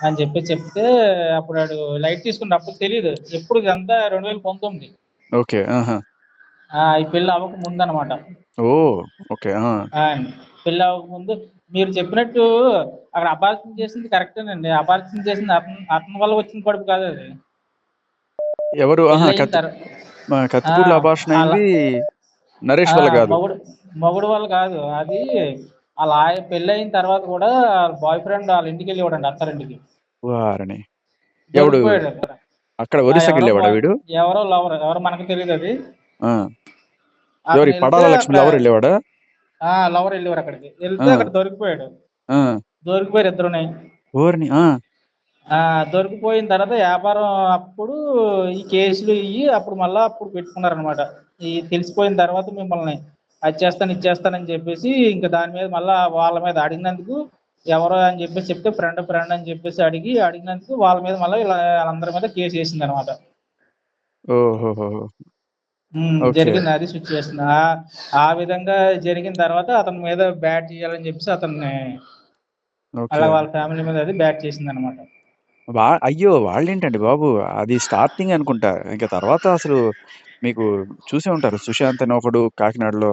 అని చెప్తే అప్పుడు వాడు లైట్ తీసుకుంటే అప్పుడు తెలియదు. ఎప్పుడు ఇదంతా 2019. ఓకే. ఆహా! ఈ పెళ్లి అవ్వక ముందు అనమాట. ఓకే. పెళ్లి అవ్వక ముందు మీరు చెప్పినట్టు అక్కడ అబార్షన్ చేసింది కరెక్టేనండి. అబార్షన్ చేసింది అతని వల్ల వచ్చిన కడుపు కాదు అది. ఎవరు? కత్తిపూడిలో అబార్షన్ అయింది నరేష్ వల్ల కాదు. మొగుడు వల్ల కాదు. అది అలా పెళ్లి అయిన తర్వాత కూడా బాయ్ ఫ్రెండ్ వాళ్ళ ఇంటికి వెళ్ళేవాడండి, అత్తారింటికి. వారిని ఎవడు దొరికిపోయాడు అక్కడ ఒరిస్సాకి వెళ్ళేవాడా వీడు? ఎవరో లవర్, ఎవరో మనకు తెలియదు అది. ఎవరి పడాల లక్ష్మి లవర్ వెళ్ళేవాడా? లవర్ వెళ్ళేవారు. అక్కడికి వెళ్తే అక్కడ దొరికిపోయాడు. దొరికిపోయారు ఇద్దరుని. దొరికిపోయిన తర్వాత వ్యాపారం అప్పుడు ఈ కేసులు అప్పుడు మళ్ళీ అప్పుడు పెట్టుకున్నారనమాట. ఈ తెలిసిపోయిన తర్వాత మిమ్మల్ని అది చేస్తాను ఇచ్చేస్తానని చెప్పేసి ఇంకా దాని మీద మళ్ళీ వాళ్ళ మీద అడిగినందుకు ఎవరో అని చెప్పేసి చెప్తే ఫ్రెండ్ అని చెప్పేసి అడిగినందుకు వాళ్ళ మీద మళ్ళీ వాళ్ళందరి మీద కేసు వేసింది అనమాట. జరిగింది అది సిచ్యువేషన్. ఆ విధంగా జరిగిన తర్వాత అతని మీద బ్యాట్ చేయాలని చెప్పేసి అతన్ని అలా వాళ్ళ ఫ్యామిలీ మీద అది బ్యాట్ చేసింది అనమాట. అయ్యో, వాళ్ళేంటండి బాబు, అది స్టార్టింగ్ అనుకుంటా. ఇంకా తర్వాత అసలు మీకు చూసే ఉంటారు సుశాంత్ అని ఒకడు కాకినాడలో,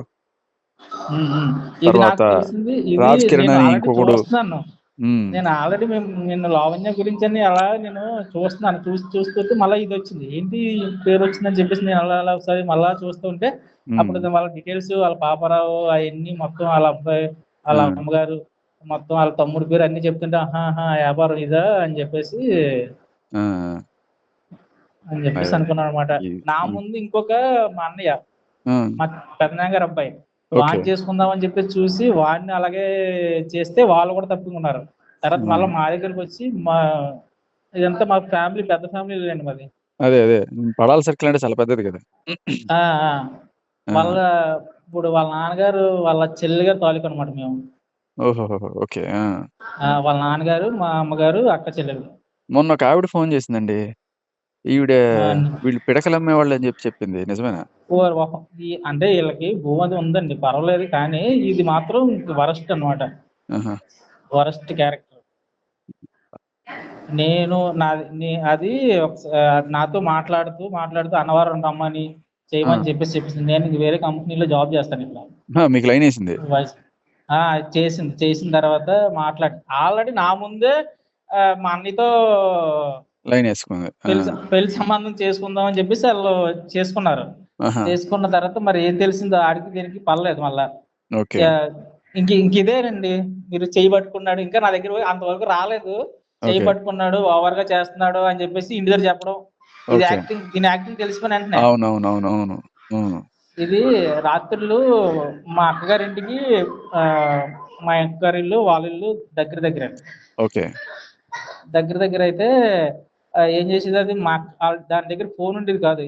తర్వాత రాజ్ కిరణ్ అని ఇంకొకడు. నేను ఆల్రెడీ నిన్న లావణ్య గురించి అని అలా నేను చూస్తున్నాను. చూస్తుంటే మళ్ళీ ఇది వచ్చింది, ఏంటి పేరు వచ్చిందని చెప్పేసి నేను అలా ఒకసారి మళ్ళా చూస్తుంటే అప్పుడు వాళ్ళ డీటెయిల్స్, వాళ్ళ పాపారావు అవన్నీ మొత్తం, వాళ్ళ అబ్బాయి, వాళ్ళ అమ్మగారు, మొత్తం వాళ్ళ తమ్ముడి పేరు అన్ని చెప్తుంటే వ్యాపారం ఇదా అని చెప్పేసి అనుకున్నాను అనమాట. నా ముందు ఇంకొక మా అన్నయ్య, మా పెద్దనాన్న గారు అబ్బాయి, వాడిని చేసుకుందామని చెప్పి చూసి వాడిని అలాగే చేస్తే వాళ్ళు కూడా తప్పుకున్నారు. తర్వాత మళ్ళీ మా దగ్గరికి వచ్చి ఇదంతా మా ఫ్యామిలీ పెద్ద ఫ్యామిలీ లేండి మాది. అదే పడాల సర్కిల్ అంటే చాలా పెద్దది కదా. వాళ్ళ ఇప్పుడు వాళ్ళ నాన్నగారు వాళ్ళ చెల్లి గారు తాలూకు అనమాట మేము. ఓకే. వాళ్ళ నాన్నగారు, మా అమ్మగారు, అక్క చెల్లెలు. మొన్న ఒక ఆవిడ ఫోన్ చేసిందండి, ఈవిడ వీళ్ళు పిడకలు అమ్మేవాళ్ళు అని చెప్పింది, నిజమేనా? అంటే వీళ్ళకి భూమతి ఉందండి, పర్వాలేదు, కానీ ఇది మాత్రం వరస్ట్ అనమాట. Worst character. నేను అది నాతో మాట్లాడుతూ అన్నవరం రమ్మని చేయమని చెప్పేసి నేను వేరే కంపెనీలో జాబ్ చేస్తాను ఇట్లా. మీకు లైన్ వేసింది? చేసిన తర్వాత ఆల్రెడీ నా ముందే మా అన్నయ్యతో లైన్ వేసుకుంది, పెళ్లి సంబంధం చేసుకుందాం అని చెప్పేసి వాళ్ళు చేసుకున్నారు. చేసుకున్న తర్వాత మరి ఏం తెలిసిందో ఆడికి దీనికి పర్లేదు. మళ్ళా ఇంక ఇదేనండి, మీరు చెయ్యి పట్టుకున్నాడు, ఇంకా నా దగ్గర అంతవరకు రాలేదు, చెయ్యి పట్టుకున్నాడు, ఓవర్ గా చేస్తున్నాడు అని చెప్పేసి ఇంటి దగ్గర చెప్పడం. ఇది యాక్టింగ్, దీని యాక్టింగ్ తెలిసిపోయిన వెంటనే. అవునవునవునవును. ఇది రాత్రులు మా అక్కగారింటికి మా అక్కగారిల్లు వాళ్ళ ఇల్లు దగ్గర. దగ్గర అయితే ఏం చేసేది, అది దాని దగ్గర ఫోన్ ఉండేది కాదు.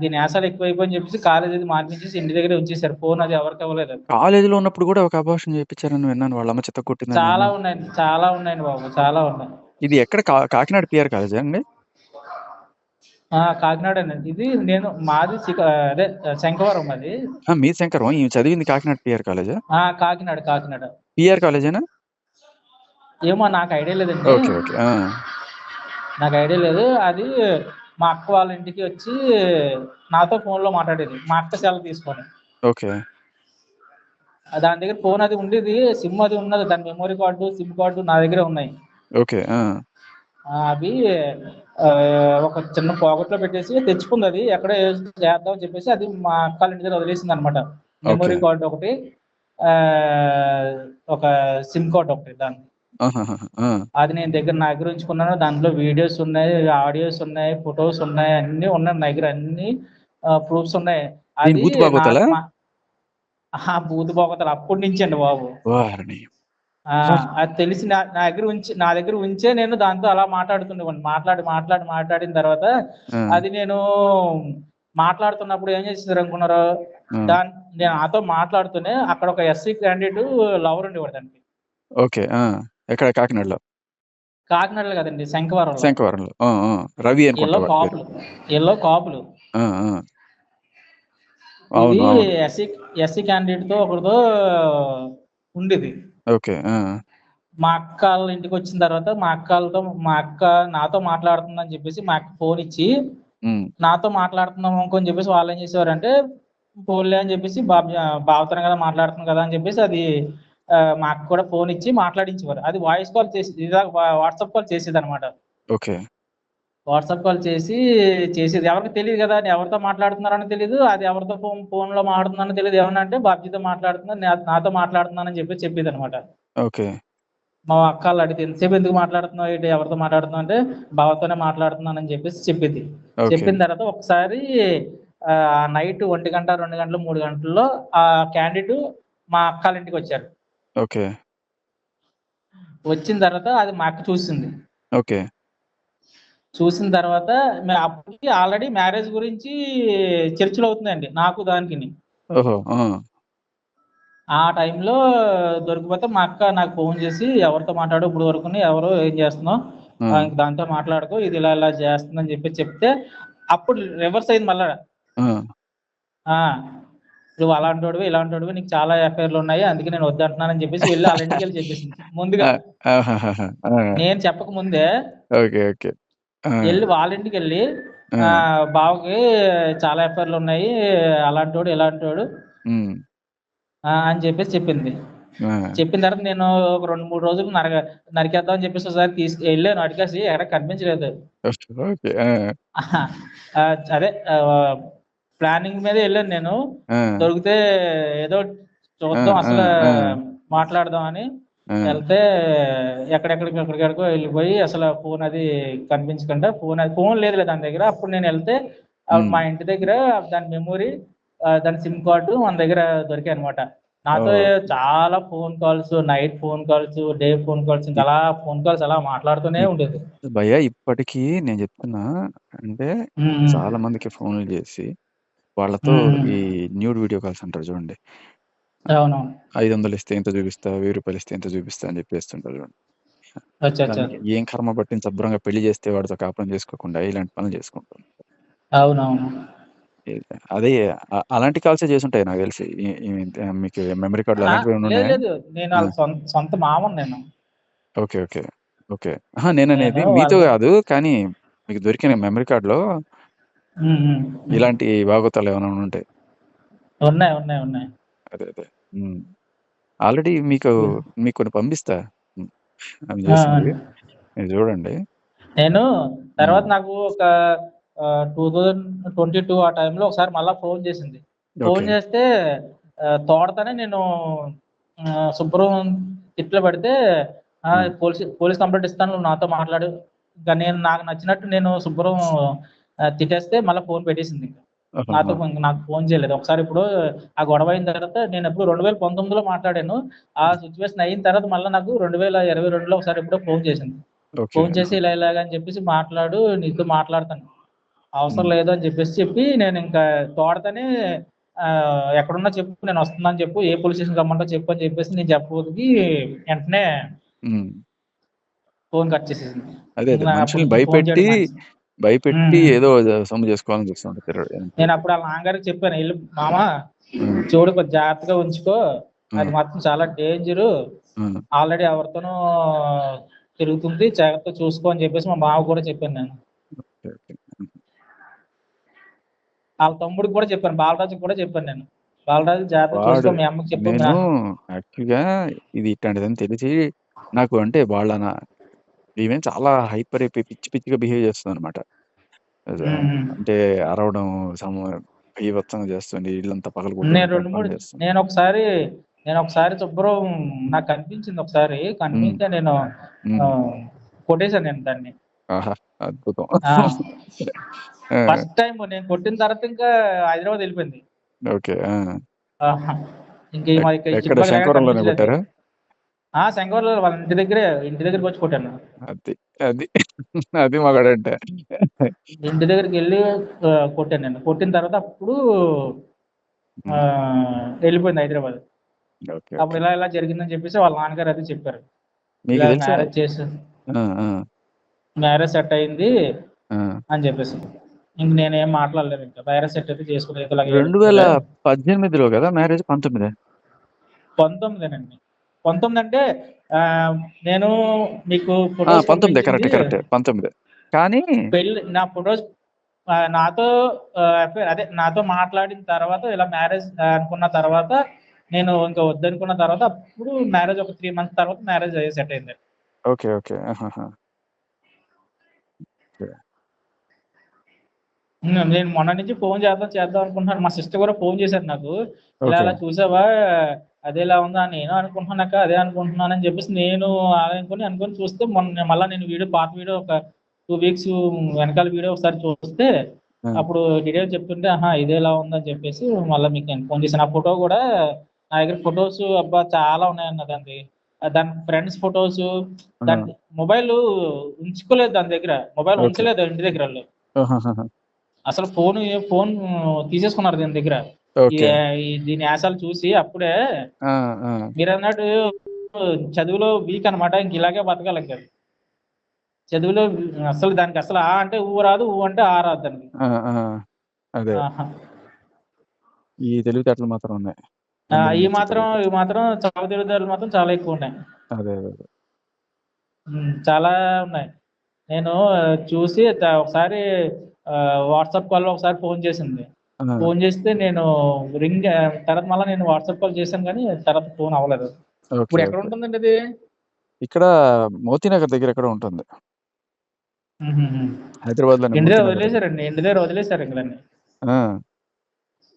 దీని యాసాలు ఎక్కువైపోయి చెప్పేసి కాలేజ్ అది మార్పించేసి ఇంటి దగ్గర ఉంచేసారు. ఫోన్ అది ఎవరికి ఇవ్వలేదు. కాలేజీలో ఉన్నప్పుడు కూడా ఒక అబార్షన్ చేయించారని విన్నాను, వాళ్ళ అమ్మ చెత్త కొట్టింది. చాలా ఉన్నాయండి బాబు, చాలా ఉన్నాయి. ఇది ఎక్కడ? కాకినాడ పిఆర్ కాలేజ్ అండి? కాకినాడ అండి. ఇది మాది అదే శంకవరం. అది మీ శంకరం. ఈమె చదివింది కాకినాడ పిఆర్ కాలేజా? కాకినాడ పిఆర్ కాలేజేనా? ఏమో నాకు ఐడియా లేదండి. నాకు ఐడియా లేదు. అది మా అక్క వాళ్ళ ఇంటికి వచ్చి నాతో ఫోన్ లో మాట్లాడేది, మా అక్క సెల్ తీసుకొని. దాని దగ్గర ఫోన్ అది ఉండేది, సిమ్ అది ఉన్నది, దాని మెమరీ కార్డు, సిమ్ కార్డు నా దగ్గర ఉన్నాయి. అవి ఒక చిన్న పాకెట్ లో పెట్టేసి తెచ్చుకుంది. అది ఎక్కడ చేద్దాం అని చెప్పేసి అది మా అక్క ఇంటి దగ్గర వదిలేసింది అనమాట. మెమరీ కార్డు ఒకటి, ఒక సిమ్ కార్డు ఒకటి. దాన్ని అది నేను నా దగ్గర ఉంచుకున్నాను. దాంట్లో వీడియోస్ ఉన్నాయి, ఆడియోస్ ఉన్నాయి, ఫొటోస్ ఉన్నాయి, అన్ని ఉన్నాయి నా దగ్గర, అన్ని ప్రూఫ్స్ ఉన్నాయి. అది బూత్ బాగోతారు అప్పటి నుంచి అండి బాబు. అది తెలిసి నా దగ్గర ఉంచే నేను దాంతో అలా మాట్లాడుతుండేవాడిని. మాట్లాడిన తర్వాత అది నేను మాట్లాడుతున్నప్పుడు ఏం చేసింది అనుకున్నారు, నేను నాతో మాట్లాడుతూనే అక్కడ ఒక ఎస్సీ క్యాండిడేట్ లవర్ ఉండేవాడు దానికి. ఎక్కడ? కాకినాడలో కదండి, శంకవరంలో. రవి ఎల్లో కాపులు. ఇది ఎస్సీ క్యాండిడేట్ తో ఒకరితో ఉండేది. మా అక్క వాళ్ళ ఇంటికి వచ్చిన తర్వాత మా అక్క నాతో మాట్లాడుతుందని చెప్పేసి మా అక్క ఫోన్ ఇచ్చి నాతో మాట్లాడుతున్నాం అనుకో అని చెప్పేసి వాళ్ళు ఏం చేసేవారంటే ఫోన్లే అని చెప్పేసి బావతోనే కదా మాట్లాడుతున్నాం కదా అని చెప్పేసి అది మా అక్క కూడా ఫోన్ ఇచ్చి మాట్లాడించేవారు. అది వాయిస్ కాల్ చేసి వాట్సాప్ కాల్ చేసేది అనమాట. ఓకే. వాట్సాప్ కాల్ చేసేది ఎవరికి తెలియదు కదా, ఎవరితో మాట్లాడుతున్నారని తెలియదు, అది ఎవరితో ఫోన్లో మాట్లాడుతున్నానో తెలియదు. ఏమన్నా అంటే బాబ్జీతో మాట్లాడుతున్నాను, నాతో మాట్లాడుతున్నానని చెప్పి చెప్పేది అనమాట. ఓకే. మా అక్క వాళ్ళు అడిగితే ఎంతసేపు ఎందుకు మాట్లాడుతున్నావు, ఏంటి ఎవరితో మాట్లాడుతున్నావు అంటే బావతోనే మాట్లాడుతున్నానని చెప్పేసి చెప్పేది. చెప్పిన తర్వాత ఒకసారి నైట్ 1 గంట 2 గంటలు 3 గంటల్లో ఆ క్యాండిడేట్ మా అక్క వాళ్ళ ఇంటికి వచ్చారు. ఓకే. వచ్చిన తర్వాత అది మా అక్క చూసింది. ఓకే. చూసిన తర్వాత అప్పటికి ఆల్రెడీ మ్యారేజ్ గురించి చర్చలు అవుతుందండి నాకు దానికిని. ఓహో! ఆ టైంలో దొరికిపోతే మా అక్క నాకు ఫోన్ చేసి ఎవరితో మాట్లాడు ఇప్పుడు వరకుని, ఎవరు ఏం చేస్తున్నావు, ఇంక దాంతో మాట్లాడుకో, ఇది ఇలా ఇలా చేస్తుందని చెప్పి చెప్తే అప్పుడు రివర్స్ అయింది మళ్ళా. నువ్వు అలాంటోడివి ఇలాంటోడివి, నీకు చాలా ఎఫ్ఐఆర్లు ఉన్నాయి, అందుకే నేను వద్దంటున్నానని చెప్పేసి వెళ్ళి వాళ్ళ ఇంటికి వెళ్ళి చెప్పేసింది ముందుగా. నేను చెప్పక ముందే వెళ్ళి వాళ్ళ ఇంటికి వెళ్ళి బావకి చాలా ఎఫ్ఐఆర్లు ఉన్నాయి, అలాంటోడు ఇలాంటోడు అని చెప్పేసి చెప్పింది. చెప్పిన తర్వాత నేను ఒక 2-3 రోజులు నరికేద్దాం అని చెప్పేసి ఒకసారి వెళ్ళాను అడిగేసి, ఎక్కడ కనిపించలేదు. అదే ప్లానింగ్ మీద వెళ్ళాను నేను. దొరికితే ఏదో చూద్దాం అసలు మాట్లాడదాం అని వెళ్తే ఎక్కడికో వెళ్ళిపోయి అసలు ఫోన్ అది కనిపించకుండా ఫోన్ లేదు దాని దగ్గర. అప్పుడు నేను వెళ్తే మా ఇంటి దగ్గర దాని మెమొరీ, దాని సిమ్ కార్డు మన దగ్గర దొరికాయి అనమాట. నాతో చాలా phone calls, night phone calls, day phone calls, ఇంకా అలా ఫోన్ కాల్స్ అలా మాట్లాడుతూనే ఉండేది. భయ్యా ఇప్పటికీ నేను చెప్తున్నా అంటే చాలా మందికి ఫోన్లు చేసి వాళ్ళతో ఈ న్యూడ్ వీడియో కాల్స్ అంటారు చూడండి, 500 ఇస్తే ఇంత చూపిస్తా, 1000 రూపాయలు ఇస్తే ఇంత చూపిస్తా అని చెప్పేస్తుంటారు చూడండి. ఏం కర్మ పట్టిన శుభ్రంగా పెళ్లి చేస్తే వాడితో కాపురం చేసుకోకుండా ఇలాంటి పనులు చేసుకుంటాం. అవునవును. అదే అలాంటి కాల్సే చేసుంటాయి నాకు తెలిసి. మీకు మెమరీ కార్డులు అలాంటివి లేదు, నేను వాళ్ళ సొంత మామని నేను. ఓకే. ఓకే. ఓకే. నేను అనేది మీతో కాదు, కానీ మీకు దొరికిన మెమరీ కార్డులో ఇలాంటి భాగవతాలు ఏమైనా ఉంటాయి? ఉన్నాయి. అదే. ఆల్రెడీ మీకు కొన్ని పంపిస్తా ఆమె చేసింది, మీరు చూడండి. నేను తర్వాత నాకు ఒక 2022 ఆ టైంలో ఒకసారి మళ్ళా ఫోన్ చేసింది. ఫోన్ చేస్తే తోడతానే నేను శుభ్రం తిట్లు పెడితే పోలీస్ కంప్లైంట్ ఇస్తాను, నువ్వు నాతో మాట్లాడు. ఇంకా నాకు నచ్చినట్టు నేను శుభ్రం తిట్టేస్తే మళ్ళీ ఫోన్ పెట్టేసింది. నాకు ఫోన్ చేయలేదు. ఒకసారి ఇప్పుడు ఆ గొడవ అయిన తర్వాత నేను ఎప్పుడు 2019లో మాట్లాడాను. ఆ సిచ్యువేషన్ అయిన తర్వాత మళ్ళీ నాకు 2022లో ఒకసారి ఎప్పుడో ఫోన్ చేసింది. ఫోన్ చేసి ఇలాగ అని చెప్పేసి మాట్లాడు, నీతో మాట్లాడతాను, అవసరం లేదు అని చెప్పి నేను ఇంకా తోడతానే ఎక్కడున్నా చెప్పు, నేను వస్తున్నాను చెప్పు, ఏ పోలీస్ స్టేషన్ రమ్మంటో చెప్పు అని చెప్పేసి నేను చెప్పబోతుకి వెంటనే ఫోన్ కట్ చేసేసింది. అదే మనుషుల్ని భయపెట్టి ఏదో సొమ్ము చేసుకోవాలని చూస్తుంటారు. నేను అప్పుడు వాళ్ళ నాన్నగారికి చెప్పాను, వెళ్ళి మామ చూడు కొంచెం జాగ్రత్తగా ఉంచుకో, అది మాత్రం చాలా డేంజరు, ఆల్రెడీ ఎవరితోనూ తిరుగుతుంది, జాగ్రత్తగా చూసుకో అని చెప్పేసి మా మామ కూడా చెప్పాను. నేను వాళ్ళ తమ్ముడికి కూడా చెప్పాను, బాలరాజుకి కూడా చెప్పాను. నేను బాలరాజు జాగ్రత్తగా చూసుకో, మీ అమ్మకి చెప్పాను. నేను యాక్చువల్గా ఇది ఇట్లాంటిదని తెలిసి నాకు అంటే వాళ్ళ ఈవెన్ చాలా హైపర్ అయిపోయి పిచ్చిగా బిహేవ్ చేస్తుంది అనమాట. అంటే అరవడం, బీభత్సంగా చేస్తుంది, ఇల్లంతా పగలగొట్టి. నేను ఒకసారి శుభ్రం నాకు కనిపించింది. ఒకసారి కనిపిస్తే నేను కొట్టేశాను నేను దాన్ని. అద్భుతం. ఫస్ట్ టైం నేను కొట్టిన తర్వాత ఇంకా హైదరాబాద్ వెళ్ళిపోయింది. ఓకే. ఇంకా శంకవరంలోనే కొట్టారా? శంకవరంలో వాళ్ళ ఇంటి దగ్గరికి వచ్చి కొట్టాను. అది మగాడంటే ఇంటి దగ్గరికి వెళ్ళి కొట్టాను. నేను కొట్టిన తర్వాత అప్పుడు వెళ్ళిపోయింది హైదరాబాద్. అప్పుడు ఇలా జరిగిందని చెప్పేసి వాళ్ళ నాన్నగారు అది చెప్పారు. మ్యారేజ్ చేసి మ్యారేజ్ సెట్ అయింది అని చెప్పేసి ఇంక నేనేం మాట్లాడలేదు. ఇంకా మ్యారేజ్ సెట్ అయితే చేసుకునే 2018లో కదా మ్యారేజ్? 19 అంటే నేను మీకు ఫొటోస్ 19 పంపించింది కరెక్ట్ 19. కానీ పెళ్లి నా ఫొటోస్ నాతో అదే నాతో మాట్లాడిన తర్వాత ఇలా మ్యారేజ్ అనుకున్న తర్వాత నేను ఇంకా వద్దనుకున్న తర్వాత అప్పుడు మ్యారేజ్ ఒక 3 మంత్స్ తర్వాత మ్యారేజ్ సెట్ అయింది. ఓకే. ఓకే. ఆహాహా! ఓకే. నేను మొన్న నుంచి ఫోన్ చేద్దాం అనుకుంటున్నాను. మా సిస్టర్ కూడా ఫోన్ చేశారు నాకు. ఇలా ఓకే. అలా చూసావా అదేలా ఉందా నేను అనుకుంటున్నానక్క అదే అనుకుంటున్నానని చెప్పేసి నేను అనుకొని చూస్తే మొన్న మళ్ళా నేను పాత వీడియో ఒక 2 వీక్స్ వెనకాల వీడియో ఒకసారి చూస్తే ఆ! అప్పుడు డీటెయిల్స్ చెప్తుంటే ఇదేలా ఉందని చెప్పేసి మళ్ళీ మీకు నేను ఫోన్ చేశాను. ఆ ఫోటో కూడా నా దగ్గర ఫొటోస్ అబ్బా చాలా ఉన్నాయన్న దాని ఫ్రెండ్స్ ఫొటోస్ ఆ! దాని మొబైల్ ఉంచుకోలేదు దాని దగ్గర. Mobile okay. ఉంచలేదు ఇంటి దగ్గర వాళ్ళు. ఆహాహాహా! అసలు ఫోన్ తీసేసుకున్నారు దీని దగ్గర. ఓకే. దీని యాసాలు చూసి అప్పుడే ఆ! ఆ! మీరన్నట్టు చదువులో వీక్ అన్నమాట. ఇంక ఇలాగే బతకాలి ఇంక. చదువులో అసలు దానికి అసలు ఆ అంటే ఊ రాదు, ఊ అంటే ఆ రాదు దానికి. ఆ! ఆ! అదే. ఆహా! ఈ తెలివితేటలు మాత్రం ఉన్నాయి. ఈ అందరిని మాత్రం చదువు తెలివితేటలు మాత్రం చాలా ఎక్కువున్నాయి. అదే. అదే. చాలా ఉన్నాయి. నేను చూసి ఒకసారి వాట్సాప్ కాల్‌లో ఒకసారి ఫోన్ చేసింది. ఆ! ఫోన్ చేస్తే నేను తర్వాత మళ్ళా నేను వాట్సాప్ కాల్ చేశాను గానీ తర్వాత ఫోన్ అవ్వలేదు. ఓకే. ఇప్పుడు ఎక్కడ ఓకే. ఉంటుందండి అది? ఇక్కడ మోతీనగర్ దగ్గర ఎక్కడో ఉంటుంది. హుహుహు. హైదరాబాద్‌లోనే ఇంటి దగ్గర మోతీనగర్ దగ్గర. వదిలేసారండి. ఇంటి దగ్గర వదిలేసారు ఇంక దాన్ని. ఆ!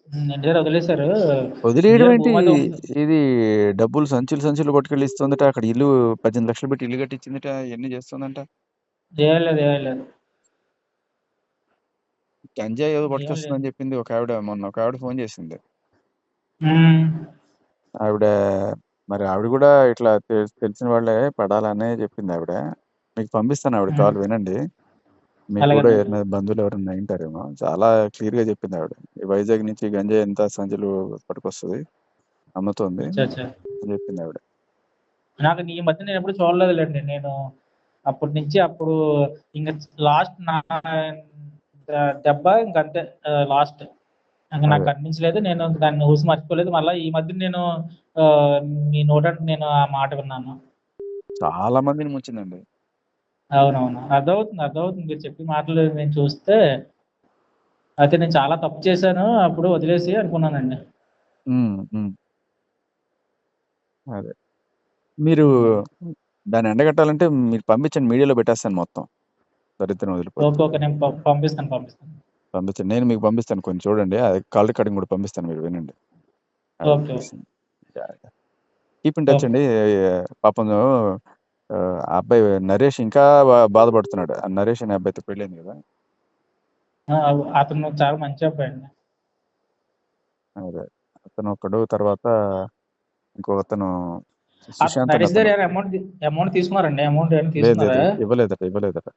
ఇంటి దగ్గర వదిలేసారు. ఇంటి వదిలేయడం దగ్గర ఏంటి? భూమతి ఉంది. ఇది డబ్బులు సంచులు పట్టుకెళ్ళి ఇస్తుందట. అక్కడ ఇల్లు 18,00,000 పెట్టి ఇల్లు కట్టించిందట. ఇయన్నీ చేస్తుందంట. ఏం లేదు. గంజాయి ఏదో ఏం లేదు. పట్టుకొస్తుందని చెప్పింది మొన్న ఒక ఆవిడ ఫోన్ చేసింది. హ్మ్. ఆవిడ మరి ఆవిడ కూడా ఇట్లా తెలిసిన వాళ్ళే పడాలనే చెప్పింది ఆవిడ. మీకు పంపిస్తాను ఆవిడ హ్మ్. కాల్ వినండి. మీకు కూడా అలాగేనండి. ఎవరైనా బంధువులు ఎవరైనా అయ్యుంటారేమో. చాలా క్లియర్‌గా చెప్పింది ఆవిడ. ఈ వైజాగ్ నుంచి గంజాయి ఎంత సంచులు పట్టుకొస్తది. అమ్ముతుంది అచ్చా. అని చెప్పింది ఆవిడ. నాకు ఈ మధ్య నేనెప్పుడు చూడలేదులెండి. నేను అప్పటి నుంచి అప్పుడు ఇంక లాస్ట్ నా దెబ్బ ఇంకంతే లాస్ట్. ఇంక నాకు అదే. కనిపించలేదు. నేను దాన్ని ఊసి మర్చిపోలేదు. మళ్ళా ఈ మధ్య నేను ఆహ్, మీ నోటంట నేను ఆ మాట విన్నాను. చాలా మందిని ముంచిందండి. అవునవును. అర్థమవుతుంది. మీరు చెప్పిన మాటలు నేను చూస్తే అయితే నేను చాలా తప్పు చేశాను. అప్పుడు వదిలేసి అనుకున్నానండి. హ్మ్. అదే. మీరు హ్మ్. దాన్ని ఎండగట్టాలంటే మీరు పంపించండి. మీడియాలో పెట్టేస్తాను మొత్తం. దరిద్రం వదిలిపోద్ది. ఓకే. నేను పంపిస్తాను. పంపించండి. నేను మీకు పంపిస్తాను కొన్ని చూడండి. అది కాల్ రికార్డింగ్ కూడా పంపిస్తాను మీరు వినండి. ఆవిడ ఓకే. చేసింది. Yeah! Keep in touch okay. అండి. పాపం ఆ అబ్బాయి నరేష్ ఇంకా బాధపడుతున్నాడు. ఆ నరేష్ అనే అబ్బాయితో పెళ్ళైంది కదా! ఆ! అతను చాలా మంచి అబ్బాయండి. అదే. అతనొక్కడు తర్వాత ఇంకొకతను సుశాంత్ అని నరేష్ అతను. గారు ఏమైనా అమౌంట్ తీసుకున్నారండి? అమౌంట్ ఏమైనా లేదు తీసుకున్నారా? లేదు. ఇవ్వలేదట.